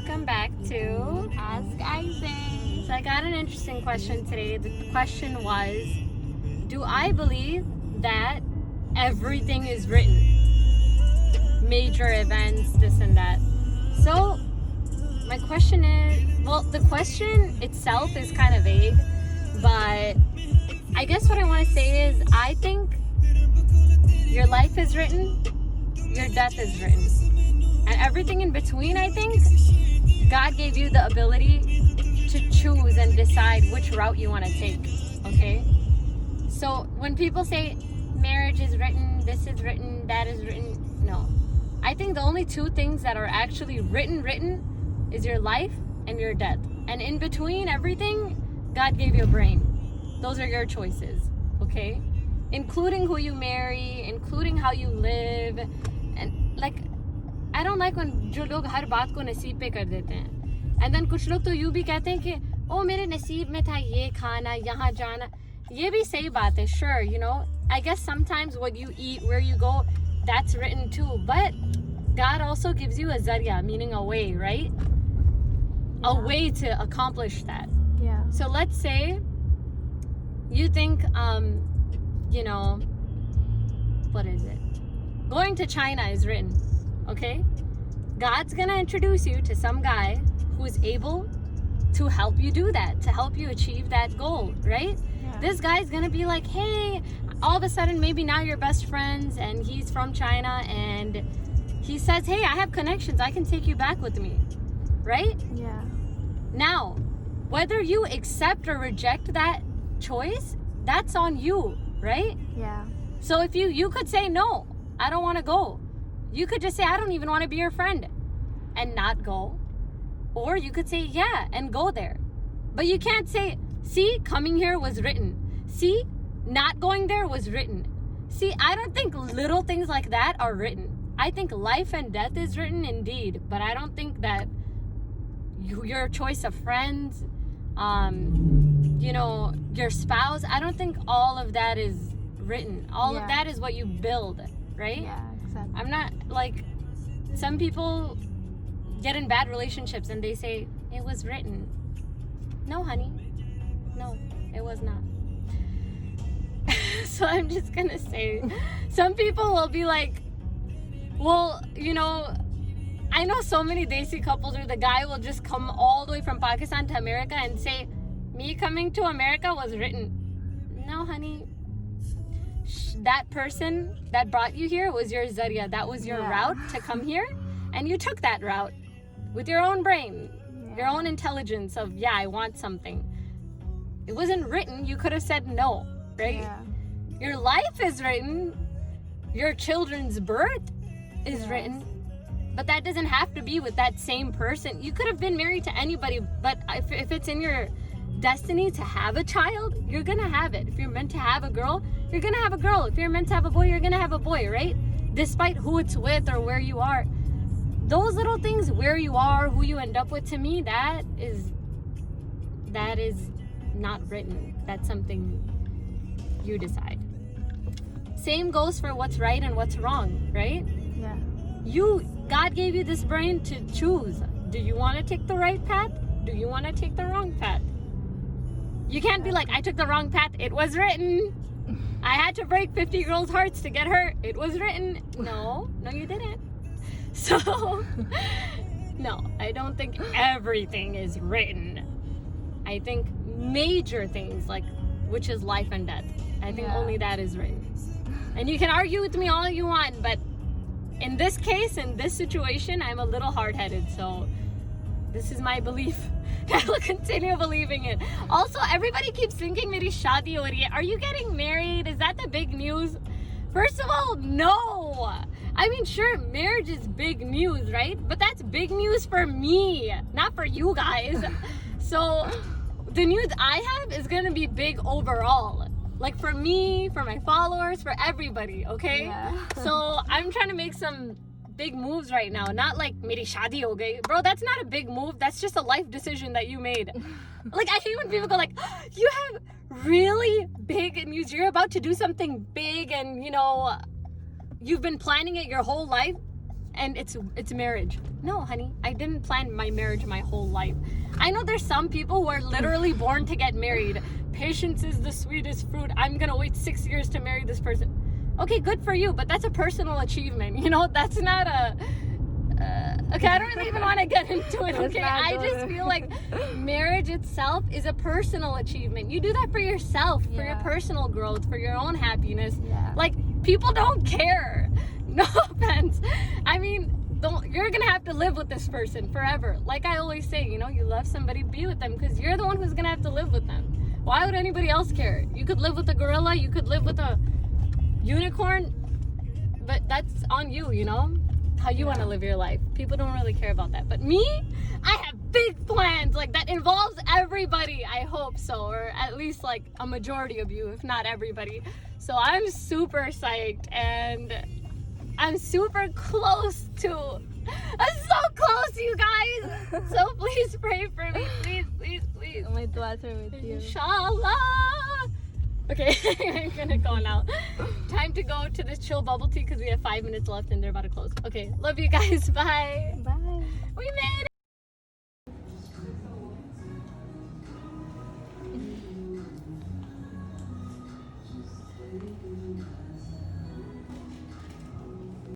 welcome back to Ask Isaac. So I got an interesting question today. The question was, do I believe that everything is written? Major events, this and that. So my question is, well, the question itself is kind of vague, but I guess what I want to say is I think your life is written, your death is written. And everything in between, I think, God gave you the ability to choose and decide which route you want to take, okay? So when people say marriage is written, this is written, that is written, no. I think the only two things that are actually written is your life and your death. And in between everything, God gave you a brain. Those are your choices, okay? Including who you marry, including how you live, and like, I don't like when जो लोग हर बात को नसीब पे कर देते हैं. And then कुछ लोग तो यूँ भी कहते हैं कि ओ मेरे नसीब में था ये खाना, यहाँ जाना. ये भी सही बात है, sure, you know. I guess sometimes what you eat, where you go, that's written too. But God also gives you a zarya, meaning a way, right? Yeah. A way to accomplish that. Yeah. So let's say you think, you know, what is it? Going to China is written, okay? God's gonna introduce you to some guy who's able to help you do that, to help you achieve that goal, right? Yeah. This guy's gonna be like, hey, all of a sudden, maybe now you're best friends and he's from China and he says, hey, I have connections, I can take you back with me, right? Yeah. Now, whether you accept or reject that choice, that's on you, right? Yeah. So if you could say, no, I don't want to go. You could just say, I don't even want to be your friend and not go. Or you could say, yeah, and go there. But you can't say, see, coming here was written. See, not going there was written. See, I don't think little things like that are written. I think life and death is written indeed, but I don't think that your choice of friends, you know, your spouse, I don't think all of that is written. All of that is what you build, right? Yeah, exactly. I'm not like, some people get in bad relationships and they say, it was written. No, honey. No, it was not. So I'm just gonna say, some people will be like, well, you know, I know so many Desi couples where the guy will just come all the way from Pakistan to America and say, me coming to America was written. No, honey. That person that brought you here was your zarya. That was your route to come here. And you took that route with your own brain, your own intelligence of, yeah, I want something. It wasn't written. You could have said no, right? Yeah. Your life is written. Your children's birth is written. But that doesn't have to be with that same person. You could have been married to anybody, but if it's in your destiny to have a child, you're gonna have it. If you're meant to have a girl, you're gonna have a girl. If you're meant to have a boy, you're gonna have a boy, right? Despite who it's with or where you are. Those little things, where you are, who you end up with, to me, that is not written. That's something you decide. Same goes for what's right and what's wrong, right? Yeah. God gave you this brain to choose. Do you want to take the right path? Do you want to take the wrong path? You can't be like, I took the wrong path. It was written. I had to break 50 girls' hearts to get her. It was written. No, you didn't. So, no, I don't think everything is written. I think major things, like, which is life and death, I think only that is written. And you can argue with me all you want, but in this case, in this situation, I'm a little hard-headed, so this is my belief. I will continue believing it. Also, everybody keeps thinking meri shaadi ho rahi hai. Are you getting married? Is that the big news? First of all, no. I mean, sure, marriage is big news, right? But that's big news for me, not for you guys. So the news I have is gonna be big overall. Like for me, for my followers, for everybody, okay? Yeah. So I'm trying to make some big moves right now. Not like meri shaadi ho gayi. Bro, that's not a big move. That's just a life decision that you made. Like, I hate when people go like, oh, you have really big news. You're about to do something big and, you know, you've been planning it your whole life. and it's marriage. No, honey, I didn't plan my marriage my whole life. I know there's some people who are literally born to get married. Patience is the sweetest fruit. I'm gonna wait 6 years to marry this person. Okay, good for you, but that's a personal achievement. You know, that's not a. Okay, I don't really even want to get into it. Let's Okay, not I go just there. feel like marriage itself is a personal achievement. You do that for yourself, for your Yeah. personal growth, for your own happiness. Yeah. Like, people don't care. No offense. I mean, you're gonna have to live with this person forever. Like I always say, you know, you love somebody, be with them, because you're the one who's gonna have to live with them. Why would anybody else care? You could live with a gorilla, you could live with a unicorn, but that's on you, you know? How you want to live your life. People don't really care about that. But me, I have big plans, like, that involves everybody. I hope so, or at least like a majority of you, if not everybody. So I'm super psyched, and I'm super close to. I'm so close, you guys. So please pray for me, please, please, please. My thoughts are with you. Inshallah. Okay, I'm gonna go now. Time to go to this chill bubble tea because we have 5 minutes left and they're about to close. Okay, love you guys. Bye. Bye. We made it.